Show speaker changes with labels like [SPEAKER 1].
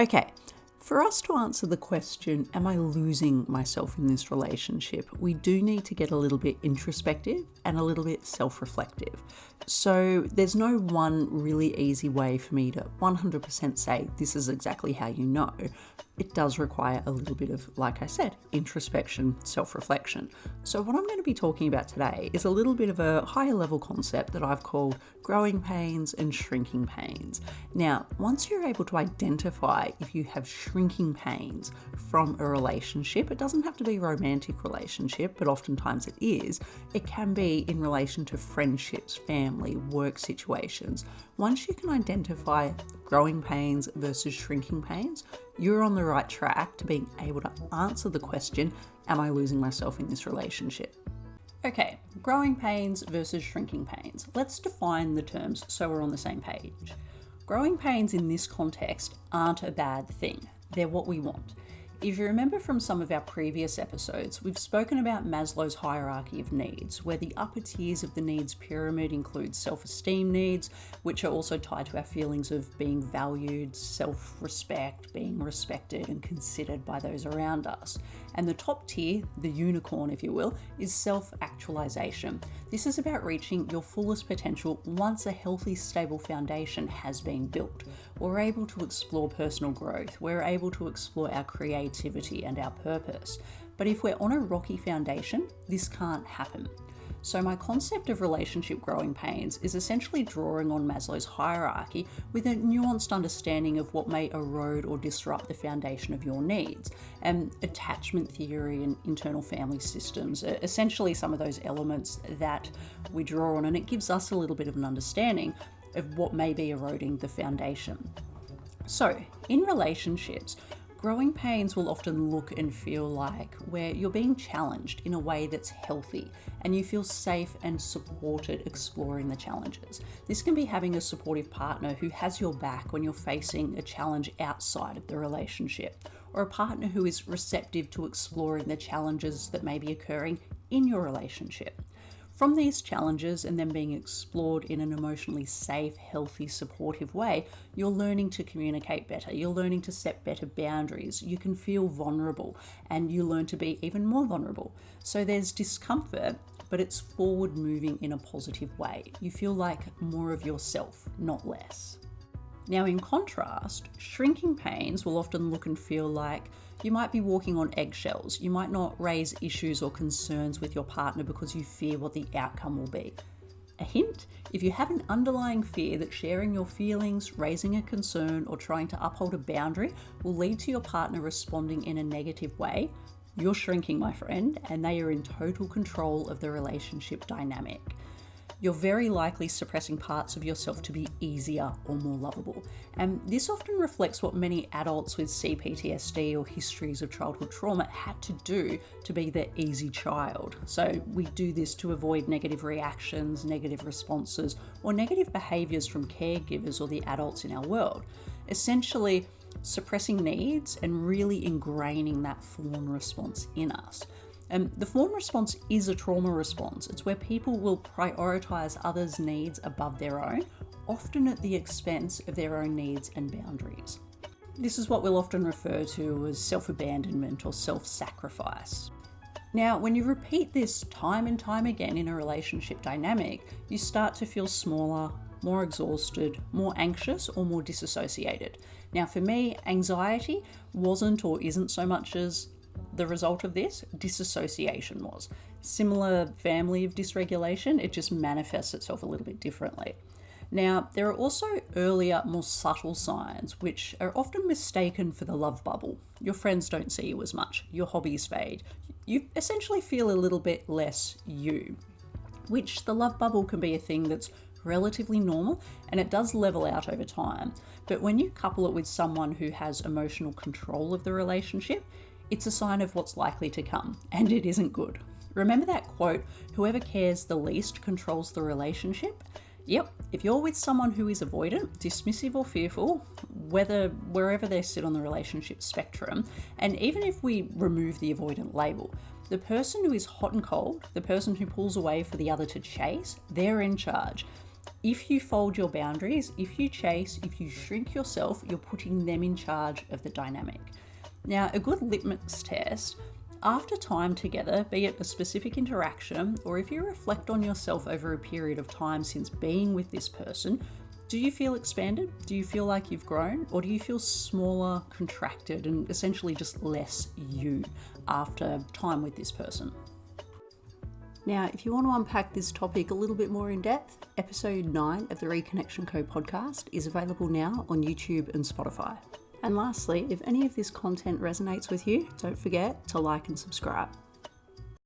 [SPEAKER 1] Okay, for us to answer the question, am I losing myself in this relationship, we do need to get a little bit introspective and a little bit self-reflective. So there's no one really easy way for me to 100% say this is exactly how you know. It does require a little bit of, like I said, introspection, self-reflection. So what I'm going to be talking about today is a little bit of a higher level concept that I've called growing pains and shrinking pains. Now, once you're able to identify if you have shrinking pains from a relationship, it doesn't have to be a romantic relationship, but oftentimes it is. It can be in relation to friendships, family, work situations. Once you can identify growing pains versus shrinking pains, you're on the right track to being able to answer the question, am I losing myself in this relationship? Okay, growing pains versus shrinking pains. Let's define the terms so we're on the same page. Growing pains in this context aren't a bad thing. They're what we want. If you remember from some of our previous episodes, we've spoken about Maslow's hierarchy of needs, where the upper tiers of the needs pyramid include self-esteem needs, which are also tied to our feelings of being valued, self-respect, being respected and considered by those around us. And the top tier, the unicorn if you will, is self-actualization. This is about reaching your fullest potential once a healthy, stable foundation has been built. We're able to explore personal growth, we're able to explore our creativity and our purpose. But if we're on a rocky foundation, this can't happen. So my concept of relationship growing pains is essentially drawing on Maslow's hierarchy with a nuanced understanding of what may erode or disrupt the foundation of your needs. And attachment theory and internal family systems are essentially some of those elements that we draw on, and it gives us a little bit of an understanding of what may be eroding the foundation. So in relationships, growing pains will often look and feel like where you're being challenged in a way that's healthy and you feel safe and supported exploring the challenges. This can be having a supportive partner who has your back when you're facing a challenge outside of the relationship, or a partner who is receptive to exploring the challenges that may be occurring in your relationship. From these challenges and them being explored in an emotionally safe, healthy, supportive way, you're learning to communicate better, you're learning to set better boundaries, you can feel vulnerable, and you learn to be even more vulnerable. So there's discomfort, but it's forward moving in a positive way. You feel like more of yourself, not less. Now, in contrast, shrinking pains will often look and feel like you might be walking on eggshells. You might not raise issues or concerns with your partner because you fear what the outcome will be. A hint, if you have an underlying fear that sharing your feelings, raising a concern, or trying to uphold a boundary will lead to your partner responding in a negative way, you're shrinking, my friend, and they are in total control of the relationship dynamic. You're very likely suppressing parts of yourself to be easier or more lovable. And this often reflects what many adults with CPTSD or histories of childhood trauma had to do to be the easy child. So we do this to avoid negative reactions, negative responses, or negative behaviours from caregivers or the adults in our world. Essentially, suppressing needs and really ingraining that fawn response in us. The fawn response is a trauma response. It's where people will prioritise others' needs above their own, often at the expense of their own needs and boundaries. This is what we'll often refer to as self-abandonment or self-sacrifice. Now, when you repeat this time and time again in a relationship dynamic, you start to feel smaller, more exhausted, more anxious, or more disassociated. Now, for me, anxiety wasn't or isn't so much as the result of this, disassociation was. Similar family of dysregulation, it just manifests itself a little bit differently. Now, there are also earlier, more subtle signs which are often mistaken for the love bubble. Your friends don't see you as much, your hobbies fade. You essentially feel a little bit less you, which the love bubble can be a thing that's relatively normal and it does level out over time. But when you couple it with someone who has emotional control of the relationship, it's a sign of what's likely to come, and it isn't good. Remember that quote, whoever cares the least controls the relationship? Yep, if you're with someone who is avoidant, dismissive or fearful, wherever they sit on the relationship spectrum, and even if we remove the avoidant label, the person who is hot and cold, the person who pulls away for the other to chase, they're in charge. If you fold your boundaries, if you chase, if you shrink yourself, you're putting them in charge of the dynamic. Now, a good litmus test, after time together, be it a specific interaction, or if you reflect on yourself over a period of time since being with this person, do you feel expanded? Do you feel like you've grown? Or do you feel smaller, contracted, and essentially just less you after time with this person? Now, if you want to unpack this topic a little bit more in depth, episode 9 of the Reconnection Co podcast is available now on YouTube and Spotify. And lastly, if any of this content resonates with you, don't forget to like and subscribe.